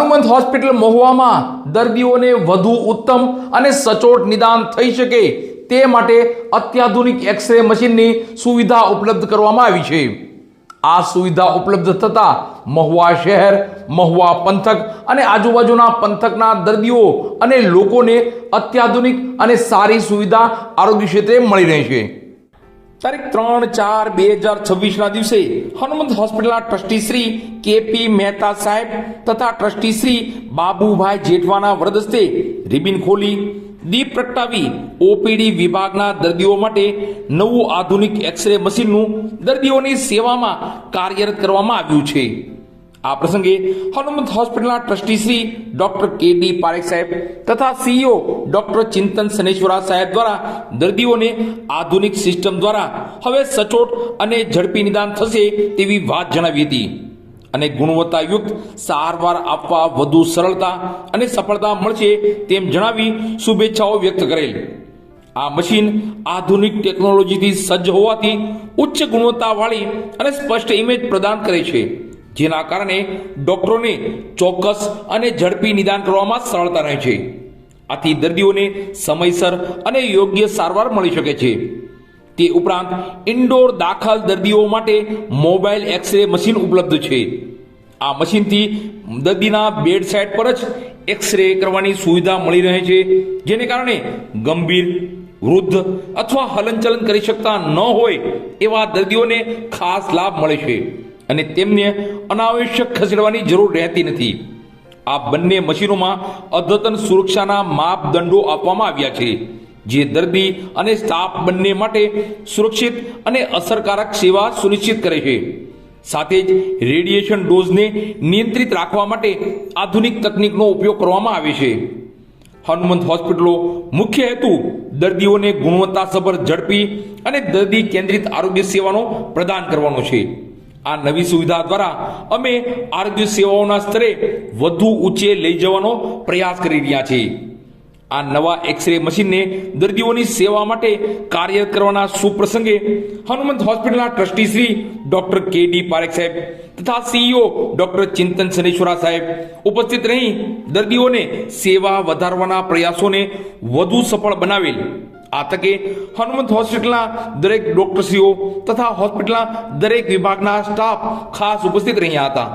Hanumant hospital મહુવામાં દર્દીઓને વધુ ઉત્તમ અને સચોટ નિદાન થઈ શકે તે માટે અત્યાધુનિક એક્સરે મશીનની સુવિધા ઉપલબ્ધ કરવામાં આવી છે। આ સુવિધા ઉપલબ્ધ થતા મહુવા શહેર, મહુવા પંથક અને આજુબાજુના પંથકના દર્દીઓ અને લોકોને અત્યાધુનિક અને સારી સુવિધા આરોગ્ય ક્ષેત્રે મળી રહેશે। તારીખ 3/4/2026 ના દિવસે હનુમંત હોસ્પિટલના ટ્રસ્ટી શ્રી કેપી મહેતા સાહેબ તથા ટ્રસ્ટી શ્રી બાબુભાઈ જેઠવાના વરદસ્તે રિબિન ખોલી દીપ પ્રગટાવી ઓપીડી વિભાગના દર્દીઓ માટે નવું આધુનિક એક્સરે મશીનનું દર્દીઓની સેવામાં કાર્યરત કરવામાં આવ્યું છે। આ પ્રસંગે હનુમંત હોસ્પિટલના ટ્રસ્ટી શ્રી ડોક્ટર કે.ડી. પારેખ સાહેબ તથા સીઈઓ ડોક્ટર ચિંતન સનેશ્વરા સાહેબ દ્વારા દર્દીઓને આધુનિક સિસ્ટમ દ્વારા હવે સચોટ અને ઝડપી નિદાન થશે તેવી વાત જણાવી હતી અને ગુણવત્તાયુક્ત સારવાર આપવા વધુ સરળતા અને સફળતા મળશે તેમ જણાવી શુભેચ્છાઓ વ્યક્ત કરેલ। આ મશીન આધુનિક ટેકનોલોજીથી સજ્જ હોવાથી ઉચ્ચ ગુણવત્તાવાળી અને સ્પષ્ટ ઇમેજ પ્રદાન કરે છે, જેના કારણે ડોક્ટરોને ચોક્કસ અને ઝડપી નિદાન કરવામાં સરળતા રહે છે। આથી દર્દીઓને સમયસર અને યોગ્ય સારવાર મળી શકે છે। તે ઉપરાંત ઇન્ડોર દાખલ દર્દીઓ માટે મોબાઈલ એક્સરે મશીન ઉપલબ્ધ છે। આ મશીનથી દર્દીના બેડ સાઇડ પર જ એક્સરે કરવાની સુવિધા મળી રહે છે, જેને કારણે ગંભીર, વૃદ્ધ અથવા હલનચલન કરી શકતા ન હોય એવા દર્દીઓને ખાસ લાભ મળે છે અને તેમને અનાવશ્યક ખસેડવાની જરૂર રહેતી નથી। આ બંને મશીનોમાં અદ્યતન સુરક્ષાના માપદંડો આપવામાં આવ્યા છે, જે દર્દી અને સ્ટાફ બંને માટે સુરક્ષિત અને અસરકારક સેવા સુનિશ્ચિત કરે છે। સાથે જ રેડિયેશન ડોઝને નિયંત્રિત રાખવા માટે આધુનિક તકનીકનો ઉપયોગ કરવામાં આવે છે। હનુમંત હોસ્પિટલો મુખ્ય હેતુ દર્દીઓને ગુણવત્તાસભર, ઝડપી અને દર્દી કેન્દ્રિત આરોગ્ય સેવાનો પ્રદાન કરવાનો છે। આ નવી સુવિધા દ્વારા અમે આરોગ્ય સેવાઓના સ્તરે વધુ ઊંચે લઈ જવાનો પ્રયાસ કરી રહ્યા છીએ। આ નવા એક્સરે મશીનને દર્દીઓની સેવા માટે કાર્ય કરવાના સુપ્રસંગે હનુમંત હોસ્પિટલના ટ્રસ્ટી શ્રી ડોક્ટર કે.ડી. પારેખ સાહેબ તથા સીઈઓ ડોક્ટર ચિંતન સનેશ્વરા સાહેબ ઉપસ્થિત રહી દર્દીઓને સેવા વધારવાના પ્રયાસોને વધુ સફળ બનાવેલ। આ તકે હનુમંત હોસ્પિટલના દરેક ડોક્ટરશ્રીઓ તથા હોસ્પિટલના દરેક વિભાગના સ્ટાફ ખાસ ઉપસ્થિત રહ્યા હતા।